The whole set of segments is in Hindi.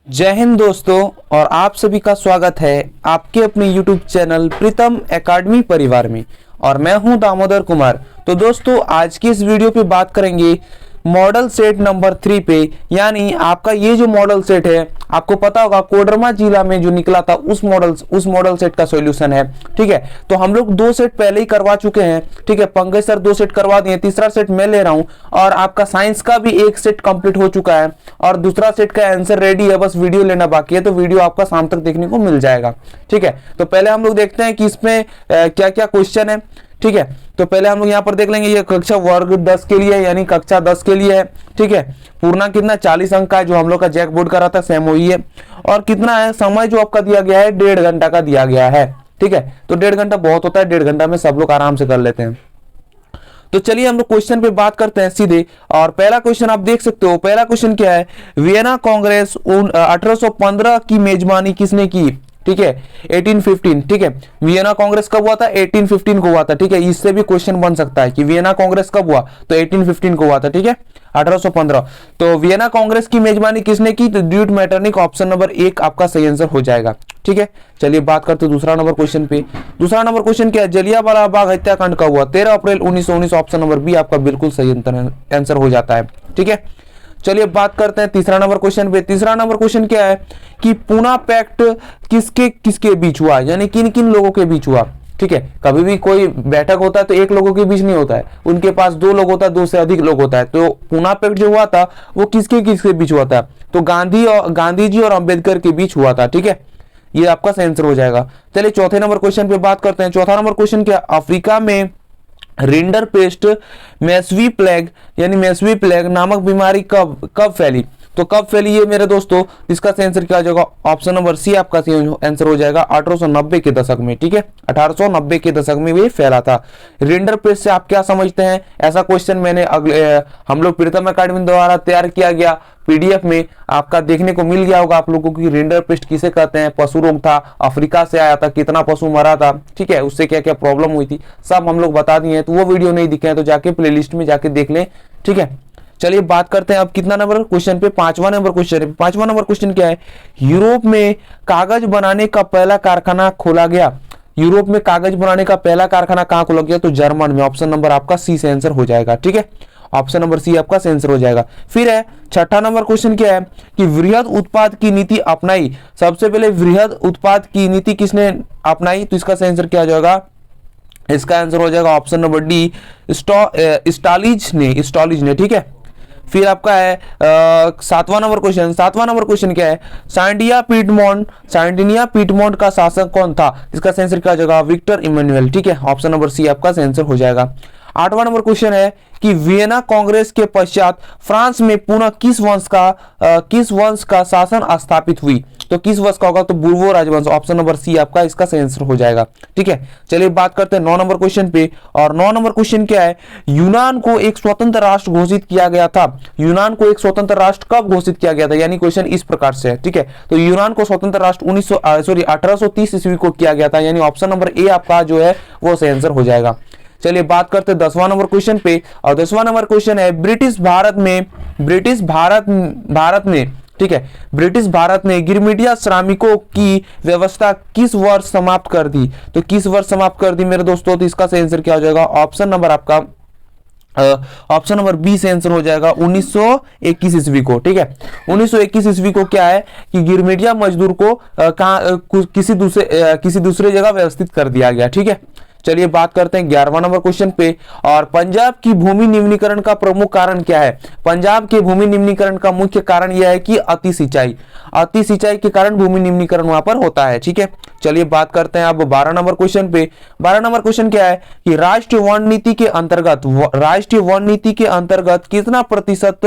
जय हिंद दोस्तों, और आप सभी का स्वागत है आपके अपने YouTube चैनल प्रीतम एकेडमी परिवार में। और मैं हूं दामोदर कुमार। तो दोस्तों, आज की इस वीडियो पे बात करेंगे मॉडल सेट नंबर 3 पे। यानी आपका ये जो मॉडल सेट है, आपको पता होगा कोडरमा जिला में जो निकला था उस मॉडल सेट का सॉल्यूशन है। ठीक है, तो हम लोग 2 सेट पहले ही करवा चुके हैं। ठीक है, पंकज सर 2 सेट करवा दिए, तीसरा सेट मैं ले रहा हूं। और आपका साइंस का भी 1 सेट कंप्लीट हो चुका है और दूसरा सेट का आंसर रेडी है, बस वीडियो लेना बाकी है। तो वीडियो आपका शाम तक देखने को मिल जाएगा। ठीक है, तो पहले हम लोग देखते हैं कि इसमें क्या क्या क्वेश्चन है। ठीक है, तो पहले हम लोग यहाँ पर देख लेंगे, ये कक्षा वर्ग 10 के लिए है, यानी कक्षा 10 के लिए है। ठीक है, पूर्णा कितना 40 अंक का है, जो हम लोग का जैक बोर्ड का रहता है सेम वही है। और कितना है समय जो आपका दिया गया है, 1.5 घंटा का दिया गया है। ठीक है, तो 1.5 घंटा बहुत होता है, 1.5 घंटा में सब लोग आराम से कर लेते हैं। तो चलिए हम लोग क्वेश्चन पे बात करते हैं सीधे। और पहला क्वेश्चन आप देख सकते हो, पहला क्वेश्चन क्या है, वियना कांग्रेस 1815 की मेजबानी किसने की। ठीक है, 1815। ठीक है, वियना कांग्रेस कब हुआ था, 1815 को हुआ था। ठीक है, इससे भी क्वेश्चन बन सकता है कि वियना कांग्रेस कब हुआ, तो 1815 को हुआ था। ठीक है, 1815। तो वियना कांग्रेस की मेजबानी किसने की, तो ड्यूट मैटरनिक, ऑप्शन नंबर 1 आपका सही आंसर हो जाएगा। ठीक है, चलिए बात करते हैं दूसरा नंबर क्वेश्चन पे। दूसरा नंबर क्वेश्चन क्या है, जलियांवाला बाग हत्याकांड कब हुआ, 13 अप्रैल 1919, ऑप्शन नंबर बी आपका बिल्कुल सही आंसर हो जाता है। ठीक है, चलिए बात करते हैं तीसरा नंबर क्वेश्चन पे। तीसरा नंबर क्वेश्चन क्या है कि पूना पैक्ट किसके किसके बीच हुआ, यानी किन किन लोगों के बीच हुआ। ठीक है, कभी भी कोई बैठक होता है तो एक लोगों के बीच नहीं होता है, उनके पास 2 लोग होता है, 2 से अधिक लोग होता है। तो पूना पैक्ट जो हुआ था वो किसके किसके बीच हुआ था, तो गांधी जी और अंबेडकर के बीच हुआ था। ठीक है, ये आपका सही आंसर हो जाएगा। चलिए चौथे नंबर क्वेश्चन पे बात करते हैं। चौथा नंबर क्वेश्चन क्या, अफ्रीका में रिंडर पेस्ट मैस्वी प्लेग यानी मैस्वी प्लेग नामक बीमारी कब फैली, तो कब फैली ये मेरे दोस्तों, इसका आंसर क्या हो जाएगा, ऑप्शन नंबर सी आपका आंसर हो जाएगा 1890 के दशक में। ठीक है, 1890 के दशक में ये फैला था। रिंडर पेस्ट से आप क्या समझते हैं, ऐसा क्वेश्चन मैंने हम लोग प्रीतम एकेडमी द्वारा तैयार किया गया पीडीएफ में आपका देखने को मिल गया होगा आप लोगों की। रिंडर पेस्ट किसे कहते हैं, पशु रोग था, अफ्रीका से आया था, कितना पशु मरा था, ठीक है, उससे क्या क्या प्रॉब्लम हुई थी, सब हम लोग बता दिए हैं। तो वो वीडियो नहीं दिखे हैं तो जाके प्लेलिस्ट में जाके देख लें। ठीक है, चलिए बात करते हैं अब कितना नंबर क्वेश्चन पे, 5वां नंबर क्वेश्चन है। 5वां नंबर क्वेश्चन क्या है, यूरोप में कागज बनाने का पहला कारखाना खोला गया। यूरोप में कागज बनाने का पहला कारखाना कहां खोला गया, तो जर्मन में, ऑप्शन नंबर आपका सी से आंसर हो जाएगा। ठीक है, ऑप्शन नंबर सी आपका आंसर हो जाएगा। फिर है छठा नंबर क्वेश्चन क्या है कि वृहद उत्पाद की नीति अपनाई, सबसे पहले वृहद उत्पाद की नीति किसने अपनाई, तो इसका आंसर क्या हो जाएगा, इसका आंसर हो जाएगा ऑप्शन नंबर डी, स्टॉलिज ने। ठीक है, फिर आपका है 7वां नंबर क्वेश्चन। 7वां नंबर क्वेश्चन क्या है, सांडिनिया पीटमोंट का शासक कौन था, इसका आंसर क्या हो जाएगा, विक्टर इमैनुअल। ठीक है, ऑप्शन नंबर सी आपका आंसर हो जाएगा। 8वां नंबर क्वेश्चन है कि वियना कांग्रेस के पश्चात फ्रांस में पुनः किस वंश का शासन स्थापित हुई, तो किस वंश का होगा, तो बुर्बो राजवंश, ऑप्शन नंबर सी आपका इसका सही आंसर हो जाएगा। ठीक है, चलिए बात करते हैं 9 नंबर क्वेश्चन पे। और 9 नंबर क्वेश्चन क्या है, यूनान को एक स्वतंत्र राष्ट्र घोषित किया गया था। यूनान को एक स्वतंत्र राष्ट्र कब घोषित किया गया था, यानी क्वेश्चन इस प्रकार से है। ठीक है, तो यूनान को स्वतंत्र राष्ट्र 1830 ईस्वी को किया गया था, यानी ऑप्शन नंबर ए आपका जो है वो सही आंसर हो जाएगा। चलिए बात करते हैं 10वां नंबर क्वेश्चन पे। और 10वां नंबर क्वेश्चन है, ब्रिटिश भारत में ठीक है, ब्रिटिश भारत ने गिरमिटिया श्रमिकों की व्यवस्था किस वर्ष समाप्त कर दी, तो किस वर्ष समाप्त कर दी मेरे दोस्तों, तो इसका सही आंसर क्या हो जाएगा, ऑप्शन नंबर आपका ऑप्शन नंबर बी से आंसर हो जाएगा 1921 ईस्वी को। ठीक है, 1921 ईस्वी को क्या है कि गिरमिटिया मजदूर को किसी दूसरे जगह व्यवस्थित कर दिया गया। ठीक है, चलिए बात करते हैं 11वां नंबर क्वेश्चन पे। और पंजाब की भूमि निम्नीकरण का प्रमुख कारण क्या है, पंजाब के भूमि निम्नीकरण का मुख्य कारण यह है कि अति सिंचाई के कारण भूमि निम्नीकरण वहां पर होता है। ठीक है, चलिए बात करते हैं अब 12 नंबर क्वेश्चन पे। 12 नंबर क्वेश्चन क्या है कि राष्ट्रीय वन नीति के अंतर्गत कितना प्रतिशत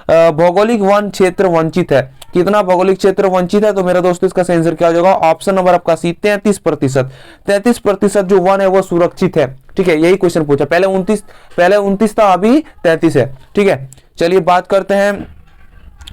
भौगोलिक वन क्षेत्र वंचित है, कितना भौगोलिक क्षेत्र वंचित है, तो मेरे दोस्तों इसका सही आंसर क्या हो जाएगा, ऑप्शन नंबर आपका सी 33%। 33% जो वन है वो सुरक्षित है। ठीक है, यही क्वेश्चन पूछा, पहले 29 था, अभी 33 है। ठीक है, चलिए बात करते हैं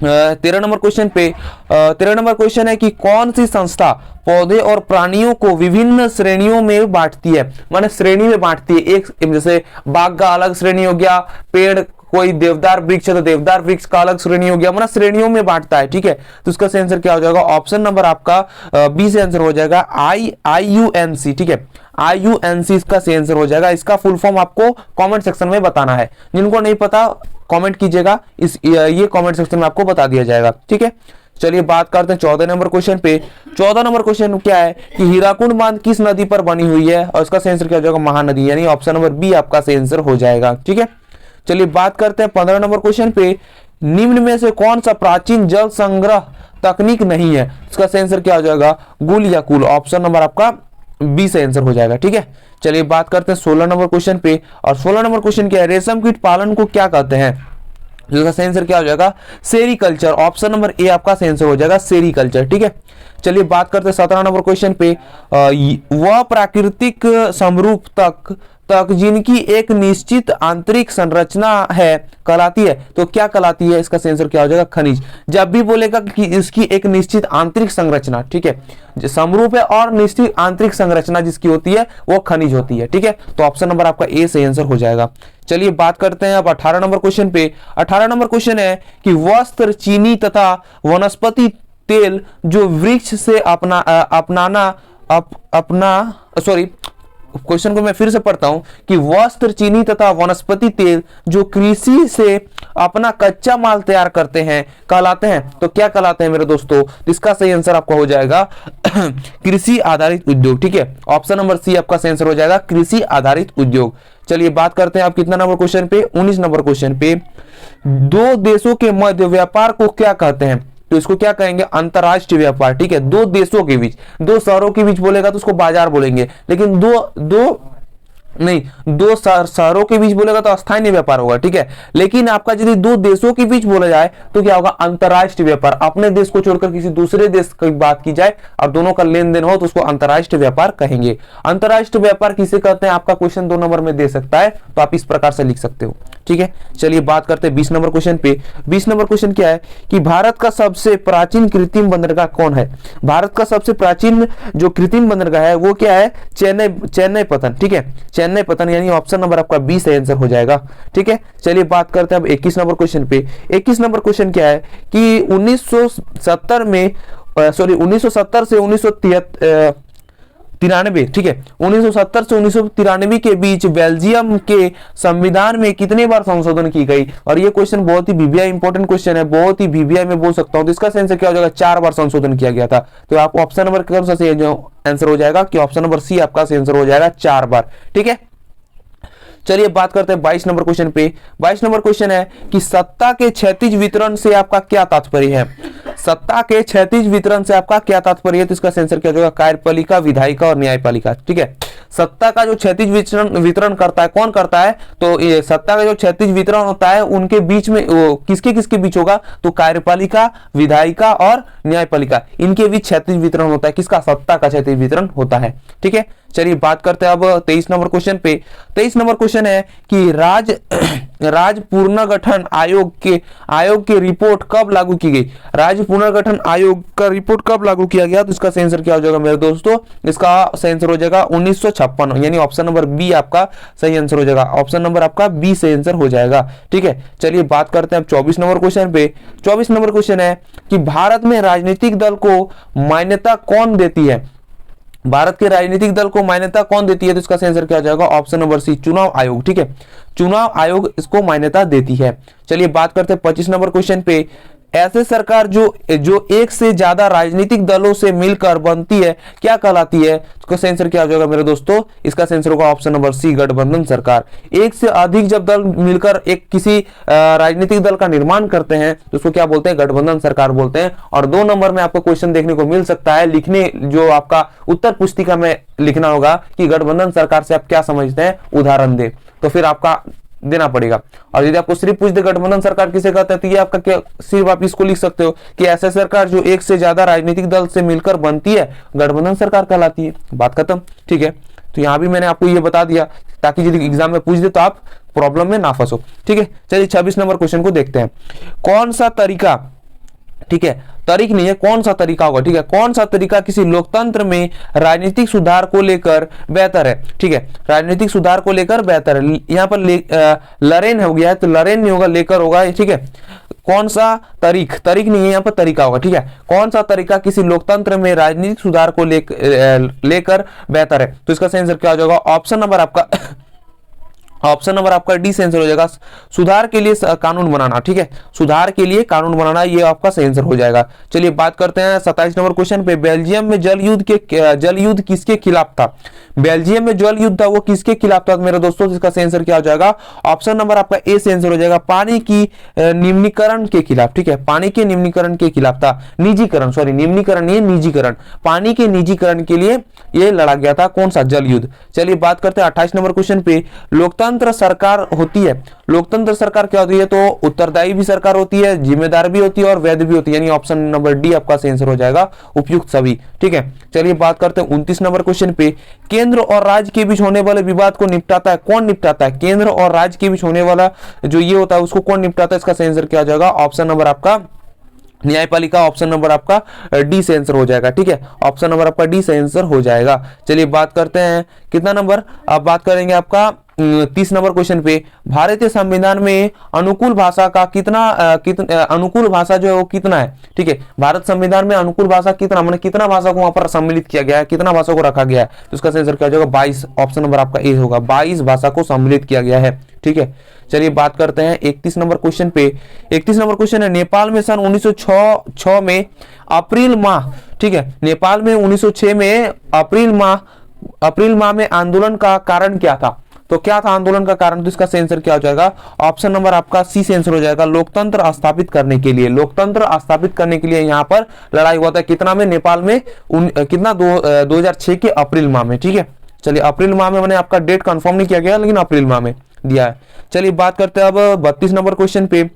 13 नंबर क्वेश्चन पे। 13 नंबर क्वेश्चन है कि कौन सी संस्था पौधे और प्राणियों को विभिन्न श्रेणियों में बांटती है, माने श्रेणी में बांटती है। एक जैसे बाघ का अलग श्रेणी हो गया, पेड़ कोई देवदार वृक्ष है तो देवदार वृक्ष का अलग श्रेणी हो गया, मतलब श्रेणियों में बांटता है, ठीक है। तो इसका सही आंसर क्या हो जाएगा, ऑप्शन नंबर आपका बी से आंसर हो जाएगा IUNC, ठीक है। IUNC इसका सही आंसर हो जाएगा। इसका फुल फॉर्म आपको कमेंट सेक्शन में बताना है, जिनको नहीं पता कमेंट कीजिएगा, ये कमेंट सेक्शन में आपको बता दिया जाएगा, ठीक है। चलिए बात करते हैं 14 नंबर क्वेश्चन पे। 14 नंबर क्वेश्चन क्या है कि हीराकुंड बांध किस नदी पर बनी हुई है, और इसका सही आंसर क्या हो जाएगा, महानदी, यानी ऑप्शन नंबर बी आपका सही आंसर हो जाएगा, ठीक है। चलिए बात करते हैं 15 नंबर क्वेश्चन पे। निम्न में से कौन सा प्राचीन जल संग्रह तकनीक नहीं है, इसका सही आंसर क्या हो जाएगा, गुल या कुल, ऑप्शन नंबर आपका बी से आंसर हो जाएगा, ठीक है। चलिए बात करते हैं 16 नंबर क्वेश्चन पे, और 16 नंबर क्वेश्चन क्या है, रेशम कीट पालन को क्या कहते हैं, जिसका सही आंसर क्या हो जाएगा, सेरीकल्चर, ऑप्शन नंबर ए आपका सही आंसर हो जाएगा, सेरीकल्चर, ठीक है। चलिए बात करते हैं 17 नंबर क्वेश्चन पे। वह प्राकृतिक समरूप तक जिनकी एक निश्चित आंतरिक संरचना है कहलाती है, तो क्या कहलाती है, इसका सही आंसर क्या हो जाएगा, खनिज। जब भी बोलेगा कि इसकी एक निश्चित आंतरिक संरचना, ठीक है, समरूप है और निश्चित आंतरिक संरचना जिसकी होती है वो खनिज होती है, ठीक है। तो ऑप्शन नंबर आपका ए सही आंसर हो जाएगा। चलिए बात करते हैं अब 18 नंबर क्वेश्चन पे। 18 नंबर क्वेश्चन है कि वस्त्र, चीनी तथा वनस्पति तेल जो वृक्ष से क्वेश्चन को मैं फिर से पढ़ता हूं कि वस्त्र, चीनी तथा वनस्पति तेल जो कृषि से अपना कच्चा माल तैयार करते हैं कहलाते हैं, तो क्या कहलाते हैं मेरे दोस्तों, इसका सही आंसर आपका हो जाएगा कृषि आधारित उद्योग, ठीक है। ऑप्शन नंबर सी आपका सही आंसर हो जाएगा, कृषि आधारित उद्योग। चलिए बात करते हैं आप कितना नंबर क्वेश्चन पे, 19 नंबर क्वेश्चन पे। दो देशों के मध्य व्यापार को क्या कहते हैं, तो इसको क्या कहेंगे, अंतरराष्ट्रीय व्यापार, ठीक है। दो देशों के बीच, दो शहरों के बीच बोलेगा तो उसको बाजार बोलेंगे, लेकिन दो शहरों के बीच बोलेगा तो अस्थायी व्यापार होगा, ठीक है। लेकिन आपका यदि दो देशों के बीच बोला जाए तो क्या होगा, अंतरराष्ट्रीय व्यापार। अपने देश को छोड़कर किसी दूसरे देश की बात की जाए और दोनों का लेन देन हो तो उसको अंतरराष्ट्रीय व्यापार कहेंगे। अंतरराष्ट्रीय व्यापार किसे कहते हैं, आपका क्वेश्चन 2 नंबर में दे सकता है, तो आप इस प्रकार से लिख सकते हो, ठीक है। चलिए बात करते हैं 20 नंबर क्वेश्चन पे। 20 नंबर क्वेश्चन क्या है कि भारत का सबसे प्राचीन कृत्रिम बंदरगाह कौन है। भारत का सबसे प्राचीन जो कृत्रिम बंदरगाह है वो क्या है, चेन्नई पतन, ठीक है, चेन्नई पतन, यानी ऑप्शन नंबर आपका बी से आंसर हो जाएगा, ठीक है। चलिए बात करते हैं अब 21 नंबर क्वेश्चन पे। 21 नंबर क्वेश्चन क्या है कि 1970 से 1993, ठीक है, 1970 से 1993 के बीच बेल्जियम के संविधान में कितने बार संशोधन की गई, और ये क्वेश्चन बहुत ही वीवीआई इंपॉर्टेंट क्वेश्चन है, बहुत ही वीवीआई में बोल सकता हूं, तो इसका आंसर क्या हो जाएगा, 4 बार संशोधन किया गया था। तो आपको ऑप्शन नंबर कौन सा सही आंसर हो जाएगा कि ऑप्शन नंबर सी आपका सही आंसर हो जाएगा, 4 बार, ठीक है। चलिए बात करते हैं 22 नंबर क्वेश्चन पे। 22 नंबर क्वेश्चन है कि सत्ता के क्षैतिज वितरण से आपका क्या तात्पर्य है। सत्ता के क्षैतिज वितरण से आपका क्या तात्पर्य है, तो इसका आंसर क्या होगा, कार्यपालिका, विधायिका और न्यायपालिका, ठीक है। सत्ता का जो क्षैतिज वितरण करता है, कौन करता है, तो ये सत्ता का जो क्षैतिज वितरण होता है उनके बीच में किसके किसके बीच होगा, तो कार्यपालिका, विधायिका और न्यायपालिका, इनके बीच क्षैतिज वितरण होता है, किसका, सत्ता का क्षैतिज वितरण होता है, ठीक है। चलिए बात करते हैं अब 23 नंबर क्वेश्चन पे। 23 नंबर क्वेश्चन है कि राज्य पुनर्गठन आयोग की रिपोर्ट कब लागू की गई। राज्य पुनर्गठन आयोग का रिपोर्ट कब लागू किया गया, तो इसका सही आंसर क्या हो जाएगा मेरे दोस्तों, इसका सही आंसर हो जाएगा 1956, यानी ऑप्शन नंबर बी आपका सही आंसर हो जाएगा, ऑप्शन नंबर आपका बी सही आंसर हो जाएगा, ठीक है। चलिए बात करते हैं अब 24 नंबर क्वेश्चन पे। 24 नंबर क्वेश्चन है कि भारत में राजनीतिक दल को मान्यता कौन देती है। भारत के राजनीतिक दल को मान्यता कौन देती है, तो इसका आंसर क्या हो जाएगा, ऑप्शन नंबर सी, चुनाव आयोग, ठीक है, चुनाव आयोग इसको मान्यता देती है। चलिए बात करते हैं 25 नंबर क्वेश्चन पे। ऐसे सरकार जो एक से ज्यादा राजनीतिक दलों से मिलकर बनती है क्या कहलाती है, इसका आंसर क्या हो जाएगा मेरे दोस्तों, इसका आंसर होगा ऑप्शन नंबर सी, गठबंधन सरकार। एक से अधिक जब दल मिलकर एक किसी राजनीतिक दल का निर्माण करते हैं तो उसको क्या बोलते हैं, गठबंधन सरकार बोलते हैं। और 2 नंबर में आपको क्वेश्चन देखने को मिल सकता है, लिखने जो आपका उत्तर पुस्तिका में लिखना होगा कि गठबंधन सरकार से आप क्या समझते हैं, उदाहरण दे, तो फिर आपका देना पड़ेगा। और यदि आपको सिर्फ पूछ दे गठबंधन सरकार किसे कहते हैं, तो ये आपका क्या, सिर्फ आप इसको लिख सकते हो कि ऐसे सरकार जो एक से ज्यादा राजनीतिक दल से मिलकर बनती है गठबंधन सरकार कहलाती है, बात खत्म, ठीक है। तो यहां भी मैंने आपको ये बता दिया ताकि यदि एग्जाम में पूछ दे तो आप प्रॉब्लम में ना फंसो, ठीक है। चलिए 26 नंबर क्वेश्चन को देखते हैं। कौन सा तरीका, ठीक है, तरीक नहीं है, कौन सा तरीका होगा। ठीक है, कौन सा तरीका किसी लोकतंत्र में राजनीतिक सुधार को लेकर बेहतर है। ठीक है, राजनीतिक सुधार को लेकर बेहतर है। यहाँ पर लरेन हो गया है, तो लरेन नहीं होगा, लेकर होगा। ठीक है, कौन सा तरीक नहीं है, यहाँ पर तरीका होगा। ठीक है, कौन सा तरीका किसी लोकतंत्र में राजनीतिक सुधार को लेकर बेहतर है, तो इसका सही आंसर क्या हो जाएगा। ऑप्शन नंबर आपका डी से आंसर हो जाएगा, सुधार के लिए कानून बनाना। ठीक है, सुधार के लिए कानून बनाना, ये आपका सही आंसर हो जाएगा। चलिए बात करते हैं 27 नंबर क्वेश्चन पे। बेल्जियम में जल युद्ध किसके खिलाफ था। बेल्जियम में जल युद्ध था, वो किसके खिलाफ था मेरे दोस्तों। इसका सही आंसर क्या हो जाएगा। ऑप्शन नंबर आपका ए से आंसर हो जाएगा, पानी की निम्नीकरण के खिलाफ। ठीक है, पानी के निम्नीकरण के खिलाफ था, निजीकरण, सॉरी निम्नीकरण नहीं, निजीकरण, पानी के निजीकरण के लिए ये लड़ा गया था। कौन सा, जल युद्ध। चलिए बात करते हैं 28 नंबर क्वेश्चन पे। लोकतंत्र सरकार होती है, लोकतंत्र सरकार क्या होती है, तो उत्तरदायी भी सरकार होती है, जिम्मेदार भी होती है और वैध भी होती है, यानी ऑप्शन नंबर डी आपका सही आंसर हो जाएगा, उपयुक्त सभी। ठीक है, चलिए बात करते हैं 29 नंबर क्वेश्चन पे। केंद्र और राज्य के बीच होने वाले विवाद को निपटाता है, कौन निपटाता है। केंद्र और राज्य के बीच होने वाला जो ये होता है उसको कौन निपटाता है, इसका सही आंसर क्या हो जाएगा। ऑप्शन नंबर आपका न्यायपालिका, ऑप्शन नंबर आपका डी से आंसर हो जाएगा। ठीक है, ऑप्शन नंबर आपका डी से आंसर हो जाएगा। चलिए बात करते हैं कितना नंबर, अब बात करेंगे आपका 30 नंबर क्वेश्चन पे। भारतीय संविधान में अनुकूल भाषा का अनुकूल भाषा जो है वो कितना है। ठीक है, भारत संविधान में अनुकूल भाषा कितना, मतलब कितना भाषा को वहां पर सम्मिलित किया गया है, कितना भाषा को रखा गया है, तो इसका सही आंसर क्या हो जाएगा, 22। ऑप्शन नंबर आपका ए होगा, 22 भाषा को सम्मिलित किया गया है। ठीक है, चलिए बात करते हैं 31 नंबर क्वेश्चन पे। 31 नंबर क्वेश्चन है, नेपाल में सन 1906 में अप्रैल माह, ठीक है, नेपाल में 1906 में अप्रैल माह में आंदोलन का कारण क्या था। तो क्या था आंदोलन का कारण, तो इसका सही आंसर क्या हो जाएगा। ऑप्शन नंबर आपका सी से आंसर हो जाएगा, लोकतंत्र स्थापित करने के लिए। लोकतंत्र स्थापित करने के लिए यहाँ पर लड़ाई हुआ था, कितना में, नेपाल में कितना 2006 के अप्रैल माह में। ठीक है, चलिए अप्रैल माह में, मैंने आपका डेट कंफर्म नहीं किया गया, लेकिन अप्रैल माह में दिया है। चलिए बात करते हैं अब 32 नंबर क्वेश्चन पे।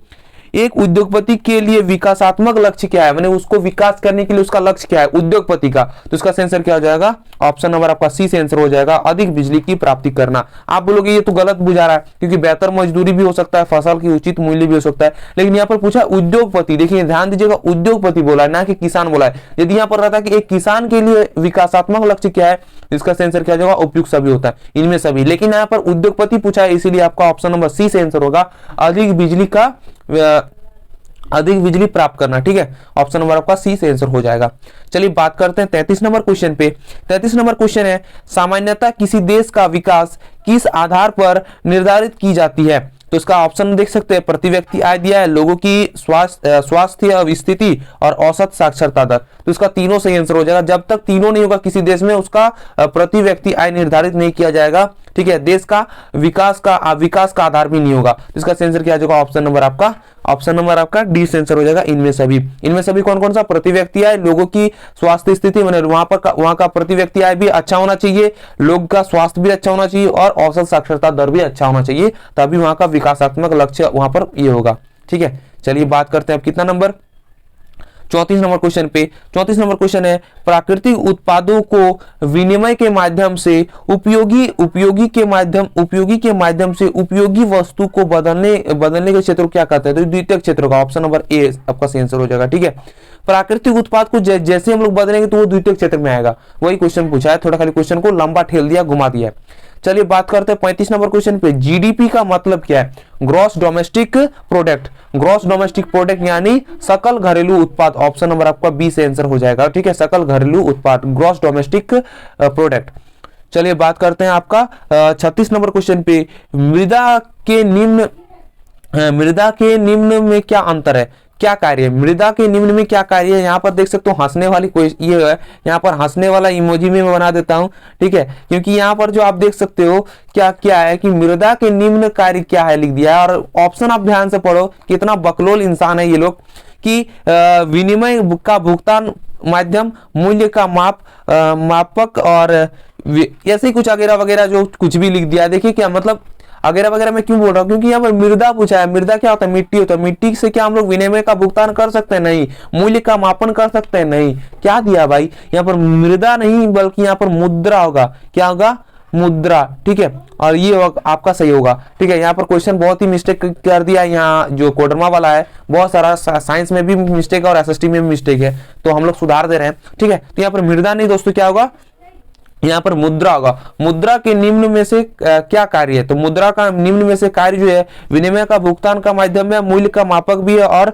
एक उद्योगपति के लिए विकासात्मक लक्ष्य क्या है, मैंने उसको विकास करने के लिए उसका लक्ष्य क्या है उद्योगपति का, तो इसका आंसर क्या हो जाएगा। ऑप्शन नंबर आपका सी से आंसर हो जाएगा, अधिक बिजली की प्राप्ति करना। आप बोलोगे ये तो गलत बुझा रहा है, क्योंकि बेहतर मजदूरी भी हो सकता है, फसल की उचित मूल्य भी हो सकता है, लेकिन यहाँ पर पूछा उद्योगपति। देखिए ध्यान दीजिएगा, उद्योगपति बोला है, ना कि किसान बोला है। यदि यहाँ पर रहता है कि एक किसान के लिए विकासात्मक लक्ष्य क्या है, इसका आंसर क्या हो जाएगा, उपयुक्त सभी होता है, इनमें सभी। लेकिन यहाँ पर उद्योगपति पूछा है, इसीलिए आपका ऑप्शन नंबर सी से आंसर होगा, अधिक बिजली प्राप्त करना। ठीक है, ऑप्शन नंबर आपका सी से आंसर हो जाएगा। चलिए बात करते हैं 33 नंबर क्वेश्चन पे। 33 नंबर क्वेश्चन है, सामान्यतः किसी देश का विकास किस आधार पर निर्धारित की जाती है, तो इसका ऑप्शन देख सकते हैं, प्रति व्यक्ति आय दिया है, लोगों की स्वास्थ्य स्थिति और औसत साक्षरता दर, तो इसका तीनों सही आंसर हो जाएगा। जब तक तीनों नहीं होगा किसी देश में, उसका प्रति व्यक्ति आय निर्धारित नहीं किया जाएगा। ठीक है, देश का विकास का आधार भी नहीं होगा, तो इसका आंसर क्या हो जाएगा, ऑप्शन नंबर आपका डी से आंसर हो जाएगा। इनमें सभी कौन कौन सा, प्रति व्यक्ति आय, लोगों की स्वास्थ्य स्थिति, मैंने वहां का प्रति व्यक्ति आय भी अच्छा होना चाहिए, लोग का स्वास्थ्य भी अच्छा होना चाहिए और औसत साक्षरता दर भी अच्छा होना चाहिए, तभी वहां का विकासात्मक लक्ष्य वहां पर ये होगा। ठीक है, चलिए बात करते हैं अब कितना नंबर, 34 नंबर क्वेश्चन पे। 34 नंबर क्वेश्चन है, प्राकृतिक उत्पादों को विनिमय के माध्यम से उपयोगी के माध्यम से उपयोगी वस्तु को बदलने के क्षेत्र को क्या कहते हैं, तो द्वितीयक क्षेत्र का ऑप्शन नंबर ए आपका सही आंसर हो जाएगा। ठीक है, प्राकृतिक उत्पाद को जैसे हम लोग बदलेंगे तो वो द्वितीयक क्षेत्र में आएगा, वही क्वेश्चन पूछा है, थोड़ा खाली क्वेश्चन को लंबा ठेल दिया, घुमा दिया। चलिए बात करते हैं 35 नंबर क्वेश्चन पे। जीडीपी का मतलब क्या है, ग्रॉस डोमेस्टिक प्रोडक्ट यानी सकल घरेलू उत्पाद, ऑप्शन नंबर आपका बी से आंसर हो जाएगा। ठीक है, सकल घरेलू उत्पाद, ग्रॉस डोमेस्टिक प्रोडक्ट। चलिए बात करते हैं आपका 36 नंबर क्वेश्चन पे। मृदा के निम्न में क्या अंतर है, क्या कार्य है, मृदा के निम्न में क्या कार्य है। यहाँ पर देख सकते हो हंसने वाली ये है, यहाँ पर हंसने वाला इमोजी में मैं बना देता हूँ। ठीक है, क्योंकि यहाँ पर जो आप देख सकते हो क्या है कि मृदा के निम्न कार्य क्या है लिख दिया है, और ऑप्शन आप ध्यान से पढ़ो, कितना बकलोल इंसान है ये लोग, कि विनिमय का भुगतान माध्यम, मूल्य का मापक और ऐसे ही कुछ वगैरह वगैरह जो कुछ भी लिख दिया। देखिए क्या मतलब वगैरह वगैरह मैं क्यों बोल रहा हूँ, क्योंकि यहाँ पर मृदा पूछा है। मृदा क्या होता है, मिट्टी होता है। मिट्टी से क्या हम लोग विनिमय का भुगतान कर सकते हैं, नहीं। मूल्य का मापन कर सकते हैं, नहीं। क्या दिया भाई, यहाँ पर मृदा नहीं बल्कि यहाँ पर मुद्रा होगा। क्या होगा, मुद्रा, ठीक है, और ये आपका सही होगा। ठीक है, यहाँ पर क्वेश्चन बहुत ही मिस्टेक कर दिया, यहाँ जो कोडरमा वाला है बहुत सारा साइंस में भी मिस्टेक है और एसएसटी में भी मिस्टेक है, तो हम लोग सुधार दे रहे हैं। ठीक है, तो यहाँ पर मृदा नहीं दोस्तों, क्या होगा यहाँ पर मुद्रा होगा। मुद्रा के निम्न में से क्या कार्य है, तो मुद्रा का निम्न में से कार्य जो है विनिमय का भुगतान का माध्यम है, मूल्य का मापक भी है और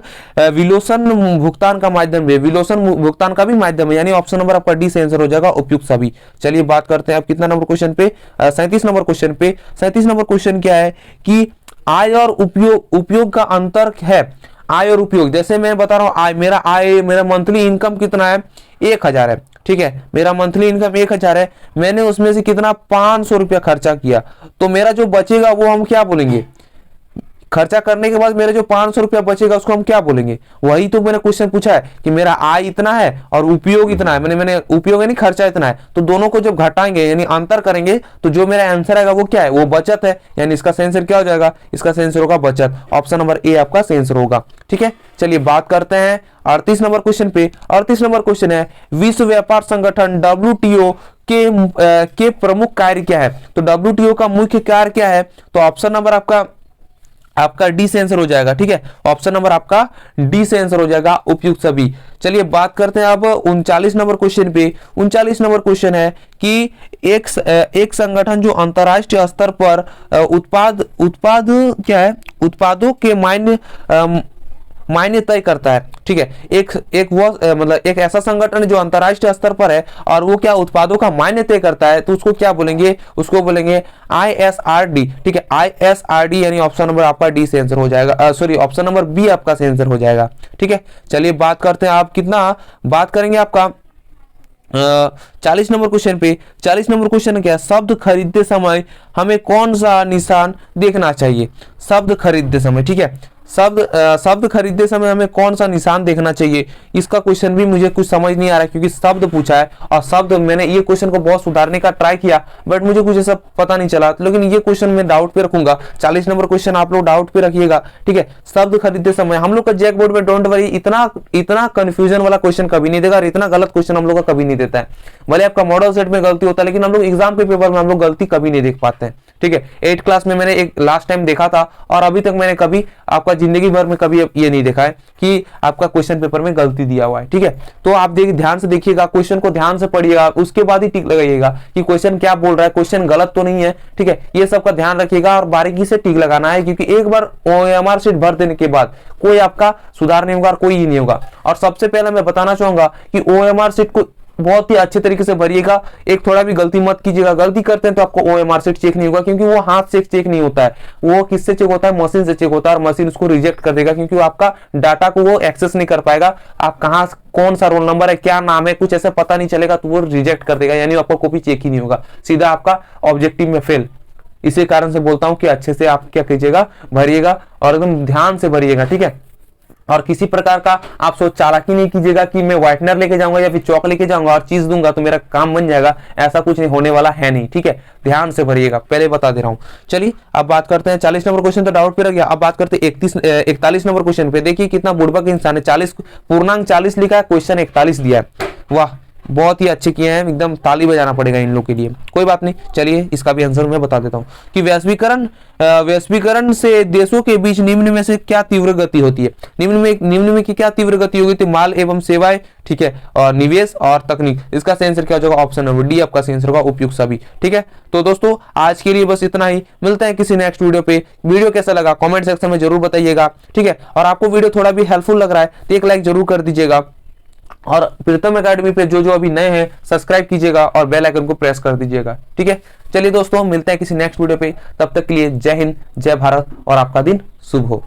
विलोसन भुगतान का माध्यम भी है, विलोसन भुगतान का भी माध्यम है, यानी ऑप्शन नंबर आपका डी से आंसर हो जाएगा उपयुक्त सभी। चलिए बात करते हैं अब कितना नंबर क्वेश्चन पे, 37 नंबर क्वेश्चन पे। 37 नंबर क्वेश्चन क्या है कि आय और उपयोग का अंतर है। आय और उपयोग, जैसे मैं बता रहा हूं आय, मेरा मंथली इनकम कितना है, 1000 है। ठीक है, मेरा मंथली इनकम 1000 है, मैंने उसमें से कितना 500 रुपया खर्चा किया, तो मेरा जो बचेगा वो हम क्या बोलेंगे, खर्चा करने के बाद मेरे जो 500 रुपया बचेगा उसको हम क्या बोलेंगे। वही तो मैंने क्वेश्चन पूछा है कि मेरा आय इतना है और उपयोग इतना है, मैंने उपयोग यानी खर्चा इतना है, तो दोनों को जब घटाएंगे यानी अंतर करेंगे तो जो मेरा आंसर आएगा वो क्या है, वो बचत है, यानी इसका सही आंसर क्या हो जाएगा, इसका सही आंसर होगा बचत। ऑप्शन नंबर ए आपका सही आंसर होगा। ठीक है, चलिए बात करते हैं 38 नंबर क्वेश्चन पे। 38 नंबर क्वेश्चन है विश्व व्यापार संगठन WTO के प्रमुख कार्य क्या है, तो WTO का मुख्य कार्य क्या है, तो ऑप्शन नंबर आपका डी से आंसर हो जाएगा। ठीक है, ऑप्शन नंबर आपका डी से आंसर हो जाएगा उपयुक्त सभी। चलिए बात करते हैं अब 39 नंबर क्वेश्चन पे। 39 नंबर क्वेश्चन है कि एक संगठन जो अंतरराष्ट्रीय स्तर पर उत्पाद क्या है, उत्पादों के मायने तय करता है। ठीक है, एक ऐसा संगठन जो अंतरराष्ट्रीय स्तर पर है और वो क्या उत्पादों का मायने तय करता है, तो उसको क्या बोलेंगे, उसको बोलेंगे ISRD। ठीक है, ISRD यानी ऑप्शन नंबर आपका डी से आंसर हो जाएगा, सॉरी ऑप्शन नंबर बी आपका सही आंसर हो जाएगा। ठीक है, चलिए बात करते हैं, आप कितना बात करेंगे आपका 40 नंबर क्वेश्चन पे। 40 नंबर क्वेश्चन क्या है, शब्द खरीदते समय हमें कौन सा निशान देखना चाहिए, शब्द खरीदते समय। ठीक है, शब्द खरीदते समय हमें कौन सा निशान देखना चाहिए, इसका क्वेश्चन भी मुझे कुछ समझ नहीं आ रहा है, क्योंकि शब्द पूछा है और शब्द मैंने ये क्वेश्चन को बहुत सुधारने का ट्राई किया बट मुझे कुछ ऐसा पता नहीं चला, लेकिन ये क्वेश्चन मैं डाउट पे रखूंगा। 40 नंबर क्वेश्चन आप लोग डाउट पे रखिएगा। ठीक है, शब्द खरीदते समय हम लोग का जैक बोर्ड में डोंट वरी इतना कंफ्यूजन वाला क्वेश्चन कभी नहीं देगा और इतना गलत क्वेश्चन हम लोग का कभी नहीं देता है। भले आपका मॉडल सेट में गलती होता है, लेकिन हम लोग एग्जाम के पेपर में हम लोग गलती कभी नहीं देख पाते हैं। ठीक है, 8th क्लास में मैंने एक लास्ट टाइम देखा था और अभी तक मैंने कभी आपका जिंदगी भर में कभी ये नहीं देखा है कि आपका क्वेश्चन पेपर में गलती दिया हुआ है। ठीक है, तो आप ध्यान से देखिएगा, क्वेश्चन को ध्यान से पढ़िएगा, उसके बाद ही टिक लगाइएगा कि क्वेश्चन क्या बोल रहा है, क्वेश्चन गलत तो नहीं है। ठीक है, ये सब का ध्यान रखिएगा और बारीकी से टिक लगाना है, क्योंकि एक बार OMR शीट भर देने के बाद कोई आपका सुधार नहीं होगा और कोई ही नहीं होगा। और सबसे पहले मैं बताना चाहूंगा कि OMR शीट को बहुत ही अच्छे तरीके से भरिएगा, एक थोड़ा भी गलती मत कीजिएगा। गलती करते हैं तो आपको OMR शीट चेक नहीं होगा, क्योंकि वो हाथ से चेक नहीं होता है, वो किससे चेक होता है, मशीन से चेक होता है और मशीन उसको रिजेक्ट कर देगा, क्योंकि आपका डाटा को वो एक्सेस नहीं कर पाएगा। आप कहाँ कौन सा रोल नंबर है, क्या नाम है, कुछ ऐसा पता नहीं चलेगा तो वो रिजेक्ट कर देगा, यानी आपका कॉपी चेक ही नहीं होगा, सीधा आपका ऑब्जेक्टिव में फेल। इसी कारण से बोलता हूं कि अच्छे से आप क्या कीजिएगा, भरिएगा और एकदम ध्यान से भरिएगा। ठीक है, और किसी प्रकार का आप सोच चालाकी नहीं कीजिएगा कि मैं व्हाइटनर लेके जाऊंगा या फिर चौक लेके जाऊंगा और चीज दूंगा तो मेरा काम बन जाएगा, ऐसा कुछ नहीं होने वाला है नहीं। ठीक है, ध्यान से भरिएगा, पहले बता दे रहा हूं। चलिए अब बात करते हैं 40 नंबर क्वेश्चन तो डाउट पे रह गया। अब बात करते हैं 41 नंबर क्वेश्चन पे। देखिए कितना बुड़बक इंसान है, 40 पूर्णांक 40 लिखा है, क्वेश्चन 41 दिया है। वाह, बहुत ही अच्छे किए हैं, एकदम ताली बजाना पड़ेगा इन लोग के लिए। कोई बात नहीं, चलिए इसका भी आंसर मैं बता देता हूं कि वैश्वीकरण से देशों के बीच निम्न में से क्या तीव्र गति होती है। निम्न में की क्या तीव्र गति होगी, तो माल एवं सेवाएं, ठीक है, और निवेश और तकनीक। इसका सही आंसर क्या हो जाएगा, ऑप्शन नंबर डी आपका सही आंसर होगा उपयुक्त सभी। ठीक है, तो दोस्तों आज के लिए बस इतना ही, मिलते हैं किसी नेक्स्ट वीडियो पे। वीडियो कैसा लगा कमेंट सेक्शन में जरूर बताइएगा। ठीक है, और आपको वीडियो थोड़ा भी हेल्पफुल लग रहा है तो एक लाइक जरूर कर दीजिएगा, और प्रीतम एकेडमी पे जो अभी नए हैं सब्सक्राइब कीजिएगा और बेल आइकन को प्रेस कर दीजिएगा। ठीक है, चलिए दोस्तों मिलते हैं किसी नेक्स्ट वीडियो पे, तब तक के लिए जय हिंद, जय भारत और आपका दिन शुभ हो।